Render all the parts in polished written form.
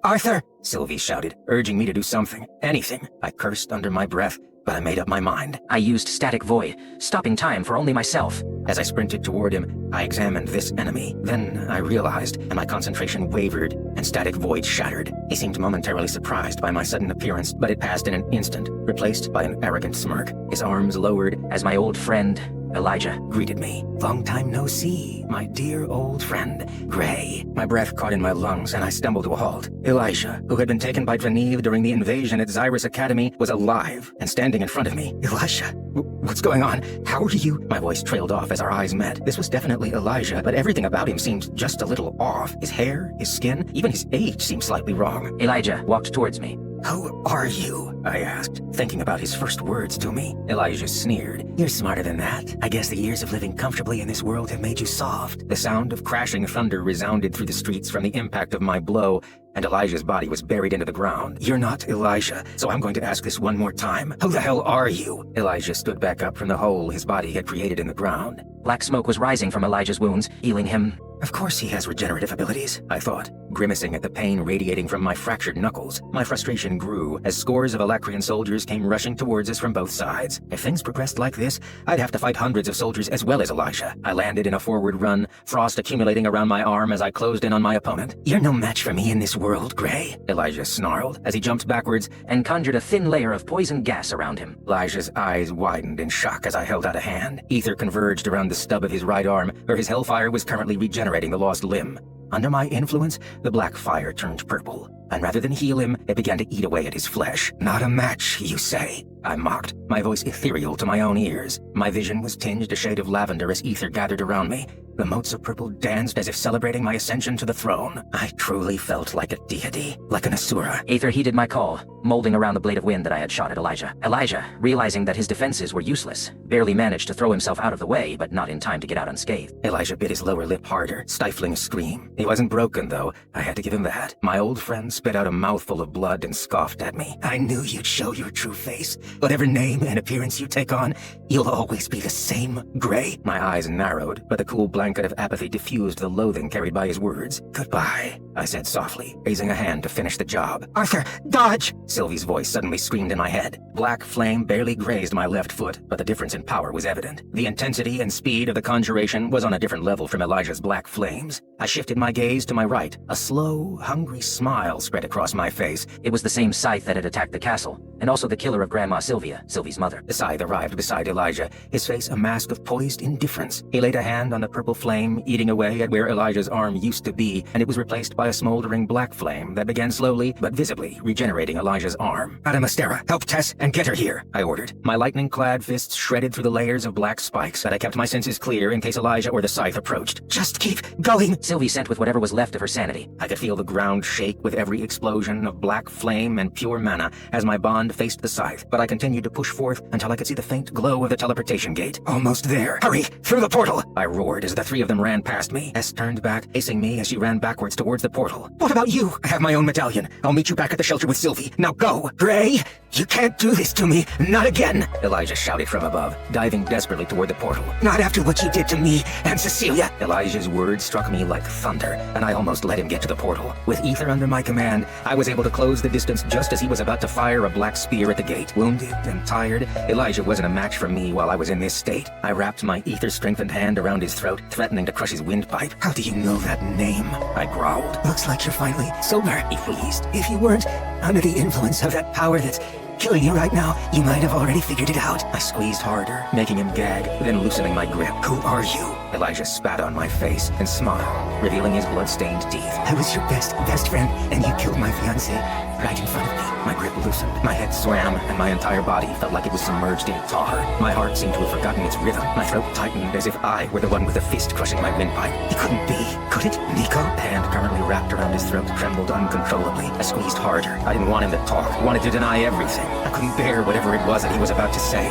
Arthur! Sylvie shouted, urging me to do something, anything. I cursed under my breath, but I made up my mind. I used static void, stopping time for only myself. As I sprinted toward him, I examined this enemy. Then I realized, and my concentration wavered, and static void shattered. He seemed momentarily surprised by my sudden appearance, but it passed in an instant, replaced by an arrogant smirk. His arms lowered as my old friend, Elijah, greeted me. Long time no see, my dear old friend, Gray. My breath caught in my lungs, and I stumbled to a halt. Elijah, who had been taken by Dreniv during the invasion at Xyrus Academy, was alive and standing in front of me. Elijah, what's going on? How are you? My voice trailed off as our eyes met. This was definitely Elijah, but everything about him seemed just a little off. His hair, his skin, even his age seemed slightly wrong. Elijah walked towards me. Who are you? I asked, thinking about his first words to me. Elijah sneered. You're smarter than that. I guess the years of living comfortably in this world have made you soft. The sound of crashing thunder resounded through the streets from the impact of my blow, and Elijah's body was buried into the ground. You're not Elijah, so I'm going to ask this one more time. Who the hell are you? Elijah stood back up from the hole his body had created in the ground. Black smoke was rising from Elijah's wounds, healing him. Of course he has regenerative abilities, I thought, grimacing at the pain radiating from my fractured knuckles. My frustration grew as scores of Alacrian soldiers came rushing towards us from both sides. If things progressed like this, I'd have to fight hundreds of soldiers as well as Elijah. I landed in a forward run, frost accumulating around my arm as I closed in on my opponent. You're no match for me in this world, Gray, Elijah snarled as he jumped backwards and conjured a thin layer of poison gas around him. Elijah's eyes widened in shock as I held out a hand. Ether converged around the stub of his right arm, where his hellfire was currently regenerating the lost limb. Under my influence, the black fire turned purple, and rather than heal him, it began to eat away at his flesh. Not a match, you say? I mocked, my voice ethereal to my own ears. My vision was tinged a shade of lavender as ether gathered around me. The motes of purple danced as if celebrating my ascension to the throne. I truly felt like a deity, like an asura. Ether heeded my call, molding around the blade of wind that I had shot at Elijah. Elijah, realizing that his defenses were useless, barely managed to throw himself out of the way, but not in time to get out unscathed. Elijah bit his lower lip harder, stifling a scream. He wasn't broken, though. I had to give him that. My old friend spit out a mouthful of blood and scoffed at me. I knew you'd show your true face. Whatever name and appearance you take on, you'll always be the same, Gray. My eyes narrowed, but the cool blanket of apathy diffused the loathing carried by his words. Goodbye, I said softly, raising a hand to finish the job. Arthur, dodge! Sylvie's voice suddenly screamed in my head. Black flame barely grazed my left foot, but the difference in power was evident. The intensity and speed of the conjuration was on a different level from Elijah's black flames. I shifted my gaze to my right. A slow, hungry smile spread across my face. It was the same scythe that had attacked the castle, and also the killer of Grandma Sylvia, Sylvie's mother. The scythe arrived beside Elijah, his face a mask of poised indifference. He laid a hand on the purple flame, eating away at where Elijah's arm used to be, and it was replaced by a smoldering black flame that began slowly, but visibly, regenerating Elijah's arm. Adamastera, help Tess and get her here, I ordered. My lightning-clad fists shredded through the layers of black spikes, but I kept my senses clear in case Elijah or the scythe approached. Just keep going! Sylvie sent with whatever was left of her sanity. I could feel the ground shake with every explosion of black flame and pure mana as my bond faced the scythe, but I continued to push forth until I could see the faint glow of the teleportation gate. Almost there. Hurry! Through the portal! I roared as the three of them ran past me. Tess turned back, facing me as she ran backwards towards the portal. What about you? I have my own medallion. I'll meet you back at the shelter with Sylvie. Now go! Gray! You can't do this to me! Not again! Elijah shouted from above, diving desperately toward the portal. Not after what you did to me and Cecilia! Elijah's words struck me like thunder, and I almost let him get to the portal. With ether under my command, I was able to close the distance just as he was about to fire a black spear at the gate. Wounded and tired, Elijah wasn't a match for me while I was in this state. I wrapped my ether-strengthened hand around his throat, threatening to crush his windpipe. How do you know that name? I growled. Looks like you're finally sober, he wheezed. If you weren't under the influence of that power that's killing you right now, you might have already figured it out. I squeezed harder, making him gag, then loosening my grip. Who are you? Elijah spat on my face and smiled, revealing his blood-stained teeth. I was your best friend, and you killed my fiancée right in front of me. My grip loosened, my head swam, and my entire body felt like it was submerged in tar. My heart seemed to have forgotten its rhythm. My throat tightened as if I were the one with the fist crushing my windpipe. It couldn't be, could it? Nico? The hand currently wrapped around his throat trembled uncontrollably. I squeezed harder. I didn't want him to talk, wanted to deny everything. I couldn't bear whatever it was that he was about to say.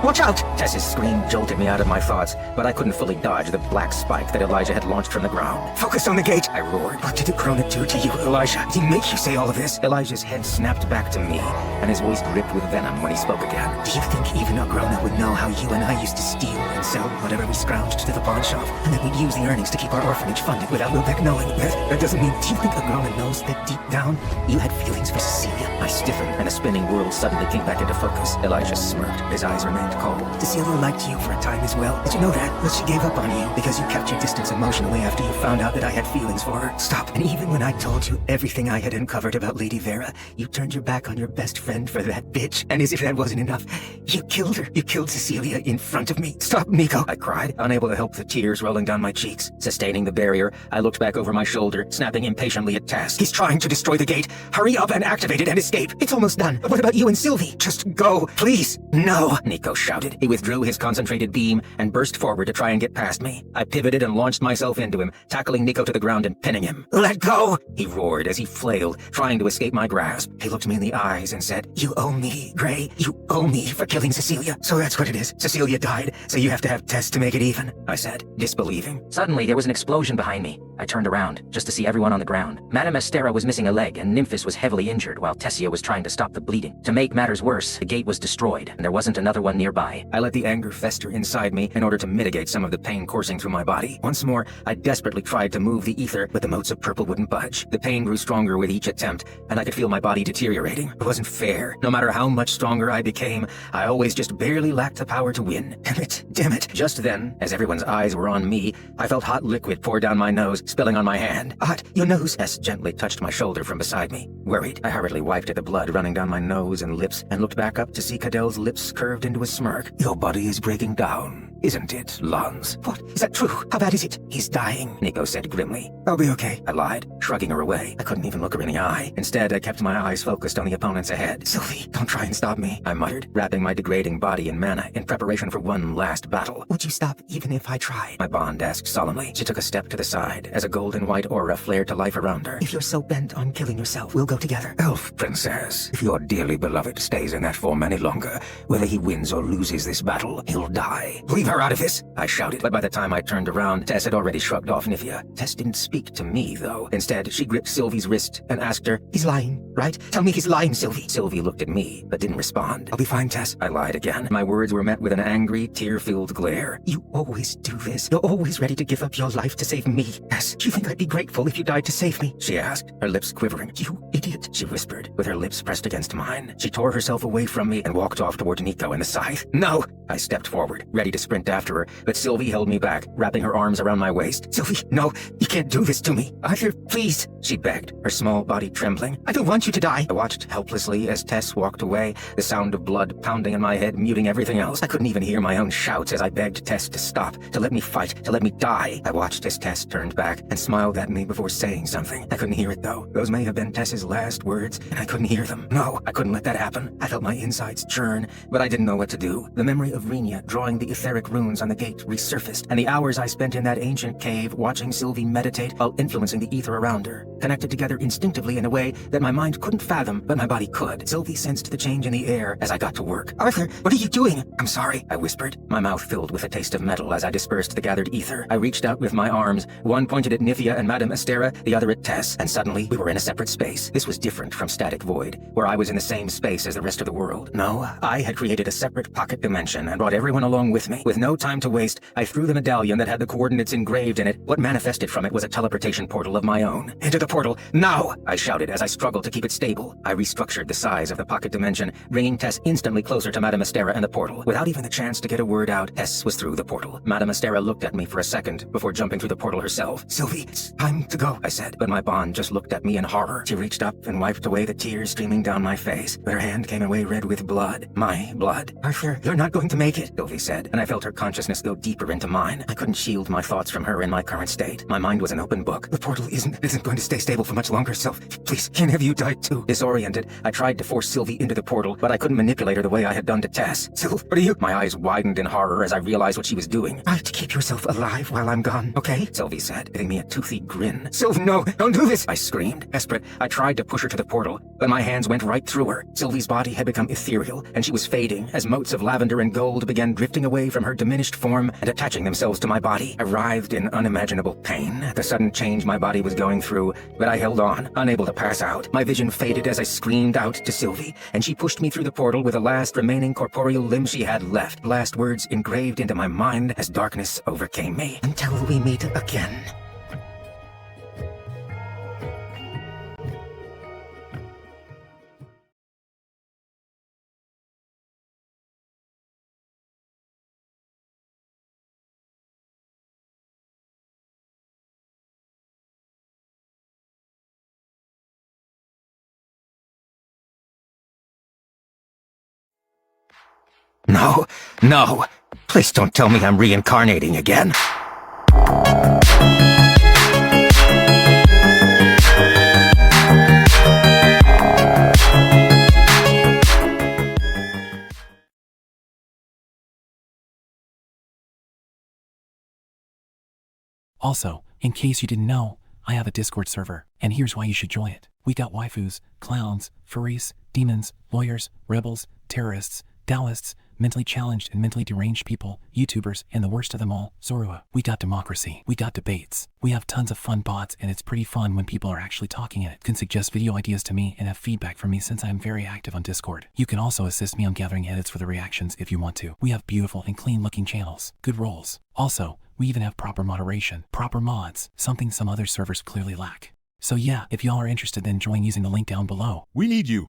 Watch out! Tess's scream jolted me out of my thoughts, but I couldn't fully dodge dodge the black spike that Elijah had launched from the ground. Focus on the gate, I roared. What did the Krona do to you, Elijah? Did he make you say all of this? Elijah's head snapped back to me, and his voice dripped with venom when he spoke again. Do you think even a Krona would know how you and I used to steal and sell whatever we scrounged to the pawn shop, and that we'd use the earnings to keep our orphanage funded without Wilbeck knowing? That doesn't mean... Do you think a Krona knows that deep down you had feelings for Cecilia? I stiffened, and a spinning world suddenly came back into focus. Elijah smirked. His eyes remained cold. Cecilia liked you for a time as well. Did you know that? But she gave up on you because you kept your distance emotionally after you found out that I had feelings for her. Stop. And even when I told you everything I had uncovered about Lady Vera, you turned your back on your best friend for that bitch. And as if that wasn't enough, you killed her. You killed Cecilia in front of me. Stop, Nico, I cried, unable to help the tears rolling down my cheeks. Sustaining the barrier, I looked back over my shoulder, snapping impatiently at Tess. He's trying to destroy the gate. Hurry up and activate it and escape. It's almost done. But what about you and Sylvie? Just go, please. No, Nico shouted. He withdrew his concentrated beam and burst forward to try and get past me. I pivoted and launched myself into him, tackling Nico to the ground and pinning him. Let go, he roared as he flailed, trying to escape my grasp. He looked me in the eyes and said, You owe me, Gray. You owe me for killing Cecilia. So that's what it is. Cecilia died, so you have to have Tess to make it even, I said, disbelieving. Suddenly, there was an explosion behind me. I turned around, just to see everyone on the ground. Madame Estera was missing a leg, and Nymphis was heavily injured, while Tessia was trying to stop the bleeding. To make matters worse, the gate was destroyed, and there wasn't another one nearby. I let the anger fester inside me in order to mitigate some of the pain coursing through my body. Once more, I desperately tried to move the ether, but the motes of purple wouldn't budge. The pain grew stronger with each attempt, and I could feel my body deteriorating. It wasn't fair. No matter how much stronger I became, I always just barely lacked the power to win. Damn it. Just then, as everyone's eyes were on me, I felt hot liquid pour down my nose, spilling on my hand. Hot, your nose? Tess gently touched my shoulder from beside me. Worried, I hurriedly wiped at the blood running down my nose and lips and looked back up to see Cadell's lips curved into a smirk. Your body is breaking down, isn't it, Lance? What? Is that true? How bad is it? He's dying, Nico said grimly. I'll be okay, I lied, shrugging her away. I couldn't even look her in the eye. Instead, I kept my eyes focused on the opponents ahead. Sylvie, don't try and stop me, I muttered, wrapping my degrading body in mana in preparation for one last battle. Would you stop even if I tried? My bond asked solemnly. She took a step to the side as a golden white aura flared to life around her. If you're so bent on killing yourself, we'll go together. Elf princess, if your dearly beloved stays in that form any longer, whether he wins or loses this battle, he'll die. Leave her out of this, I shouted, but by the time I turned around, Tess had already shrugged off Nifia. Tess didn't speak to me, though. Instead, she gripped Sylvie's wrist and asked her, He's lying, right? Tell me he's lying, Sylvie. Sylvie looked at me, but didn't respond. I'll be fine, Tess. I lied again. My words were met with an angry, tear-filled glare. You always do this. You're always ready to give up your life to save me. Tess, do you think I'd be grateful if you died to save me? She asked, her lips quivering. You idiot, she whispered, with her lips pressed against mine. She tore herself away from me and walked off toward Nico and the scythe. No! I stepped forward, ready to sprint after her, but Sylvie held me back, wrapping her arms around my waist. Sylvie, no, you can't do this to me. Arthur, please, she begged, her small body trembling. I don't want you to die. I watched helplessly as Tess walked away, the sound of blood pounding in my head, muting everything else. I couldn't even hear my own shouts as I begged Tess to stop, to let me fight, to let me die. I watched as Tess turned back and smiled at me before saying something. I couldn't hear it, though. Those may have been Tess's last words, and I couldn't hear them. No, I couldn't let that happen. I felt my insides churn, but I didn't know what to do. The memory of Renia drawing the etheric runes on the gate resurfaced, and the hours I spent in that ancient cave watching Sylvie meditate while influencing the ether around her, connected together instinctively in a way that my mind couldn't fathom, but my body could. Sylvie sensed the change in the air as I got to work. Arthur, what are you doing? I'm sorry, I whispered, my mouth filled with a taste of metal as I dispersed the gathered ether. I reached out with my arms, one pointed at Nifia and Madame Estera, the other at Tess, and suddenly we were in a separate space. This was different from Static Void, where I was in the same space as the rest of the world. No, I had created a separate pocket dimension and brought everyone along with me. With no time to waste, I threw the medallion that had the coordinates engraved in it. What manifested from it was a teleportation portal of my own. Into the portal, now! I shouted as I struggled to keep it stable. I restructured the size of the pocket dimension, bringing Tess instantly closer to Madame Estera and the portal. Without even the chance to get a word out, Tess was through the portal. Madame Estera looked at me for a second before jumping through the portal herself. Sylvie, it's time to go, I said, but my bond just looked at me in horror. She reached up and wiped away the tears streaming down my face, but her hand came away red with blood. My blood. Arthur, you're not going to make it, Sylvie said, and I felt her consciousness go deeper into mine. I couldn't shield my thoughts from her in my current state. My mind was an open book. The portal isn't going to stay stable for much longer, Sylv. Please, can't have you died too. Disoriented, I tried to force Sylvie into the portal, but I couldn't manipulate her the way I had done to Tess. Sylv, what are you? My eyes widened in horror as I realized what she was doing. I have to keep yourself alive while I'm gone, okay? Sylvie said, giving me a toothy grin. Sylv, no, don't do this! I screamed. Desperate, I tried to push her to the portal, but my hands went right through her. Sylvie's body had become ethereal, and she was fading as motes of lavender and gold began drifting away from her diminished form and attaching themselves to my body. I writhed in unimaginable pain at the sudden change my body was going through, but I held on, unable to pass out. My vision faded as I screamed out to Sylvie, and she pushed me through the portal with the last remaining corporeal limb she had left. Last words engraved into my mind as darkness overcame me. Until we meet again. No, no. Please don't tell me I'm reincarnating again. Also, in case you didn't know, I have a Discord server, and here's why you should join it. We got waifus, clowns, furries, demons, lawyers, rebels, terrorists, Taoists, mentally challenged and mentally deranged people, YouTubers, and the worst of them all, Zorua. We got democracy. We got debates. We have tons of fun bots, and it's pretty fun when people are actually talking in it. You can suggest video ideas to me and have feedback from me since I am very active on Discord. You can also assist me on gathering edits for the reactions if you want to. We have beautiful and clean looking channels, good roles. Also, we even have proper moderation, proper mods, something some other servers clearly lack. So yeah, if y'all are interested, then join using the link down below. We need you.